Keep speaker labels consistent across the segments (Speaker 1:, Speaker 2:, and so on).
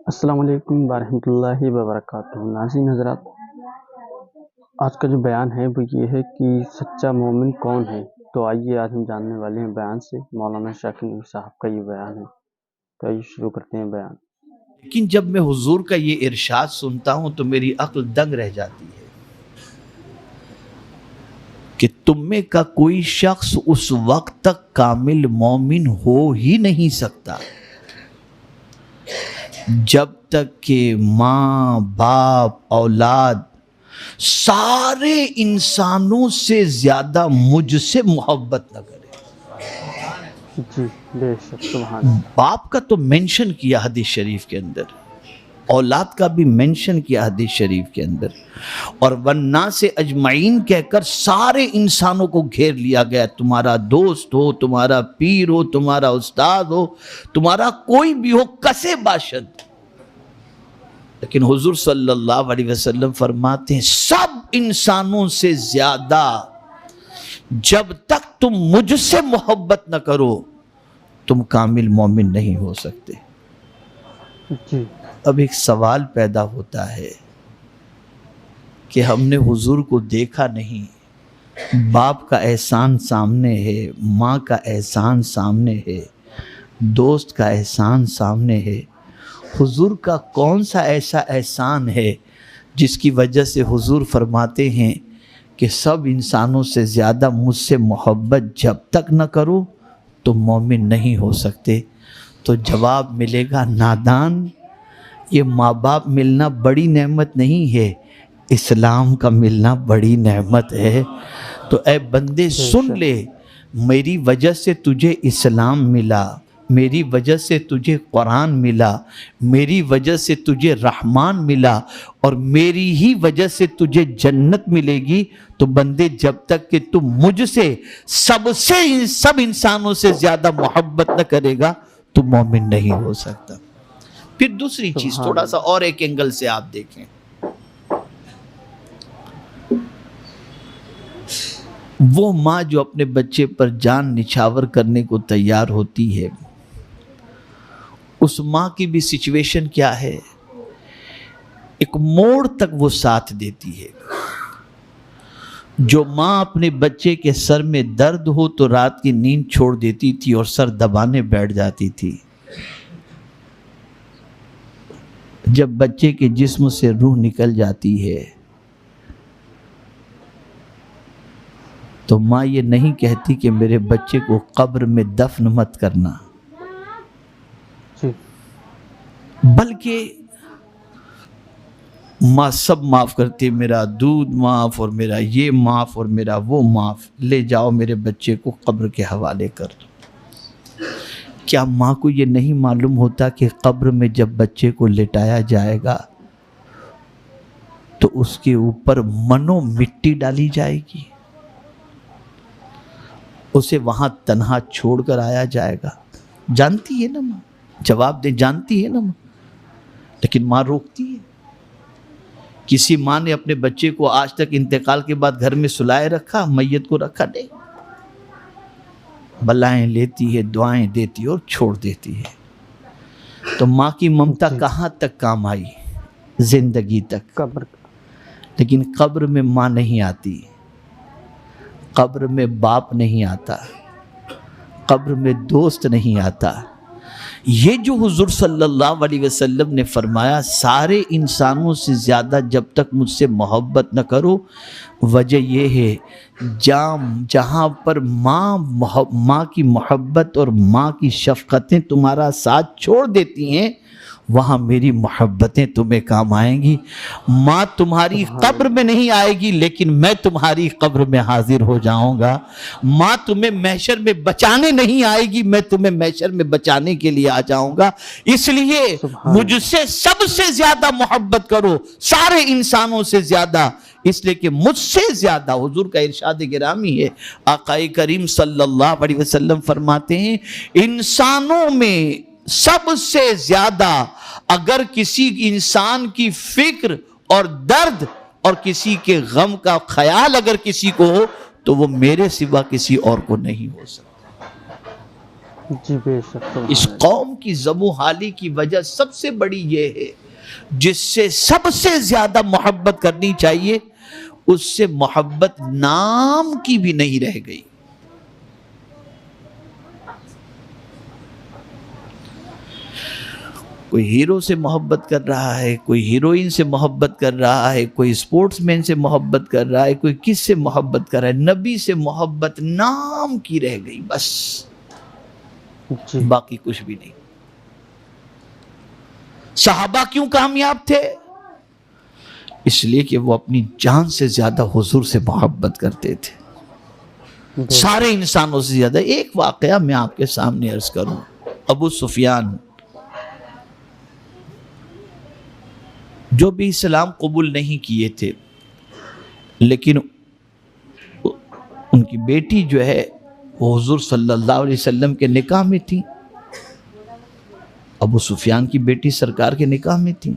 Speaker 1: السلام علیکم ورحمۃ اللہ وبرکاتہ۔ ناظرین حضرات، آج کا جو بیان ہے وہ یہ ہے کہ سچا مومن کون ہے۔ تو آئیے آج ہم جاننے والے ہیں بیان سے۔ مولانا شاکر نبی صاحب کا یہ بیان ہے، تو آئیے شروع کرتے ہیں بیان۔
Speaker 2: لیکن جب میں حضور کا یہ ارشاد سنتا ہوں تو میری عقل دنگ رہ جاتی ہے کہ تم میں کا کوئی شخص اس وقت تک کامل مومن ہو ہی نہیں سکتا جب تک کہ ماں باپ اولاد سارے انسانوں سے زیادہ مجھ سے محبت نہ کرے۔
Speaker 1: جی بے شک، سبحان اللہ۔
Speaker 2: باپ کا تو مینشن کیا حدیث شریف کے اندر، اولاد کا بھی مینشن کیا حدیث شریف کے اندر، اور والناس اجمعین کہہ کر سارے انسانوں کو گھیر لیا گیا۔ تمہارا دوست ہو، تمہارا پیر ہو، تمہارا استاد ہو، تمہارا کوئی بھی ہو، کسے باشد۔ لیکن حضور صلی اللہ علیہ وسلم فرماتے ہیں سب انسانوں سے زیادہ جب تک تم مجھ سے محبت نہ کرو تم کامل مومن نہیں ہو سکتے۔
Speaker 1: جی
Speaker 2: اب ایک سوال پیدا ہوتا ہے کہ ہم نے حضور کو دیکھا نہیں، باپ کا احسان سامنے ہے، ماں کا احسان سامنے ہے، دوست کا احسان سامنے ہے، حضور کا کون سا ایسا احسان ہے جس کی وجہ سے حضور فرماتے ہیں کہ سب انسانوں سے زیادہ مجھ سے محبت جب تک نہ کرو تو مومن نہیں ہو سکتے؟ تو جواب ملے گا نادان، یہ ماں باپ ملنا بڑی نعمت نہیں ہے، اسلام کا ملنا بڑی نعمت ہے۔ تو اے بندے سن لے، میری وجہ سے تجھے اسلام ملا، میری وجہ سے تجھے قرآن ملا، میری وجہ سے تجھے رحمان ملا، اور میری ہی وجہ سے تجھے جنت ملے گی۔ تو بندے جب تک کہ تم مجھ سے سب انسانوں سے زیادہ محبت نہ کرے گا تو مومن نہیں ہو سکتا۔ پھر دوسری چیز تھوڑا سا اور ایک اینگل سے آپ دیکھیں، وہ ماں جو اپنے بچے پر جان نچھاور کرنے کو تیار ہوتی ہے، اس ماں کی بھی سچویشن کیا ہے؟ ایک موڑ تک وہ ساتھ دیتی ہے۔ جو ماں اپنے بچے کے سر میں درد ہو تو رات کی نیند چھوڑ دیتی تھی اور سر دبانے بیٹھ جاتی تھی، جب بچے کے جسم سے روح نکل جاتی ہے تو ماں یہ نہیں کہتی کہ میرے بچے کو قبر میں دفن مت کرنا، بلکہ ماں سب معاف کرتی، میرا دودھ معاف اور میرا یہ معاف اور میرا وہ معاف، لے جاؤ میرے بچے کو قبر کے حوالے کر دو۔ کیا ماں کو یہ نہیں معلوم ہوتا کہ قبر میں جب بچے کو لٹایا جائے گا تو اس کے اوپر منو مٹی ڈالی جائے گی، اسے وہاں تنہا چھوڑ کر آیا جائے گا؟ جانتی ہے نا ماں، جواب دے، جانتی ہے نا ماں، لیکن ماں روکتی ہے۔ کسی ماں نے اپنے بچے کو آج تک انتقال کے بعد گھر میں سلائے رکھا، میت کو رکھا نہیں، بلائیں لیتی ہے، دعائیں دیتی ہے اور چھوڑ دیتی ہے۔ تو ماں کی ممتا کہاں تک کام آئی؟ زندگی تک،
Speaker 1: قبر۔
Speaker 2: لیکن قبر میں ماں نہیں آتی، قبر میں باپ نہیں آتا، قبر میں دوست نہیں آتا۔ یہ جو حضور صلی اللہ علیہ وسلم نے فرمایا سارے انسانوں سے زیادہ جب تک مجھ سے محبت نہ کرو، وجہ یہ ہے جہاں پر ماں کی محبت اور ماں کی شفقتیں تمہارا ساتھ چھوڑ دیتی ہیں، وہاں میری محبتیں تمہیں کام آئیں گی۔ ماں تمہاری قبر میں نہیں آئے گی لیکن میں تمہاری قبر میں حاضر ہو جاؤں گا۔ ماں تمہیں محشر میں بچانے نہیں آئے گی، میں تمہیں محشر میں بچانے کے لیے آ جاؤں گا۔ اس لیے مجھ سے سب سے زیادہ محبت کرو، سارے انسانوں سے زیادہ، اس لیے کہ مجھ سے زیادہ، حضور کا ارشاد گرامی ہے، آقا کریم صلی اللہ علیہ وسلم فرماتے ہیں انسانوں میں سب سے زیادہ اگر کسی انسان کی فکر اور درد اور کسی کے غم کا خیال اگر کسی کو ہو تو وہ میرے سوا کسی اور کو نہیں ہو سکتا۔
Speaker 1: جی بے شک سبحان
Speaker 2: اس
Speaker 1: اللہ۔
Speaker 2: قوم کی زبوں حالی کی وجہ سب سے بڑی یہ ہے، جس سے سب سے زیادہ محبت کرنی چاہیے اس سے محبت نام کی بھی نہیں رہ گئی۔ کوئی ہیرو سے محبت کر رہا ہے، کوئی ہیروئن سے محبت کر رہا ہے، کوئی اسپورٹس مین سے محبت کر رہا ہے، کوئی کس سے محبت کر رہا ہے، نبی سے محبت نام کی رہ گئی بس،
Speaker 1: جی
Speaker 2: باقی کچھ بھی نہیں۔ صحابہ کیوں کامیاب تھے؟ اس لیے کہ وہ اپنی جان سے زیادہ حضور سے محبت کرتے تھے،
Speaker 1: بے
Speaker 2: سارے انسانوں سے زیادہ۔ ایک واقعہ میں آپ کے سامنے عرض کروں۔ ابو سفیان جو بھی اسلام قبول نہیں کیے تھے، لیکن ان کی بیٹی جو ہے وہ حضور صلی اللہ علیہ وسلم کے نکاح میں تھی، ابو سفیان کی بیٹی سرکار کے نکاح میں تھی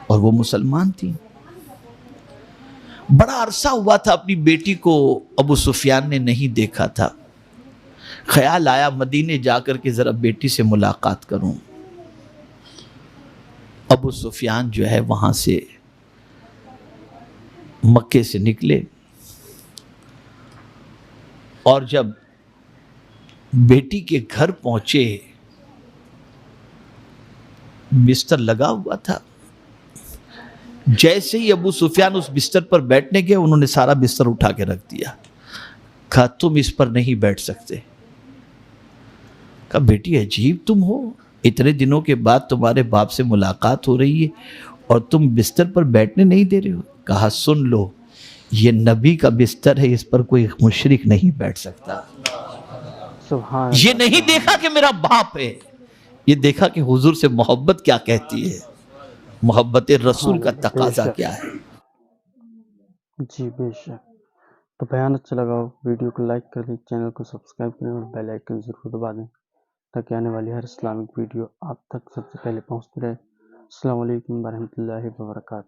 Speaker 2: اور وہ مسلمان تھی۔ بڑا عرصہ ہوا تھا اپنی بیٹی کو ابو سفیان نے نہیں دیکھا تھا، خیال آیا مدینے جا کر کے ذرا بیٹی سے ملاقات کروں۔ ابو سفیان جو ہے وہاں سے مکے سے نکلے اور جب بیٹی کے گھر پہنچے بستر لگا ہوا تھا، جیسے ہی ابو سفیان اس بستر پر بیٹھنے گئے انہوں نے سارا بستر اٹھا کے رکھ دیا، کہا تم اس پر نہیں بیٹھ سکتے۔ کہا بیٹی عجیب تم ہو، اتنے دنوں کے بعد تمہارے باپ سے ملاقات ہو رہی ہے اور تم بستر پر بیٹھنے نہیں دے رہے ہو۔ کہا سن لو، یہ نبی کا بستر ہے، اس پر کوئی مشرک نہیں بیٹھ سکتا۔
Speaker 1: سبحان
Speaker 2: یہ
Speaker 1: اللہ
Speaker 2: نہیں
Speaker 1: سبحان
Speaker 2: دیکھا کہ میرا باپ ہے، یہ دیکھا کہ حضور سے محبت کیا کہتی ہے، محبت رسول کا
Speaker 1: اللہ بے
Speaker 2: تقاضا
Speaker 1: شک۔
Speaker 2: کیا ہے۔
Speaker 1: جی بے شک۔ تو بیان اچھا لگا ہو ویڈیو کو لائک کر دیں، چینل کو سبسکرائب کریں اور بیل آئیکن ضرور دبا دیں تاکہ آنے والی ہر اسلامک ویڈیو آپ تک سب سے پہلے پہنچتی رہے۔ السلام علیکم ورحمۃ اللہ وبرکاتہ۔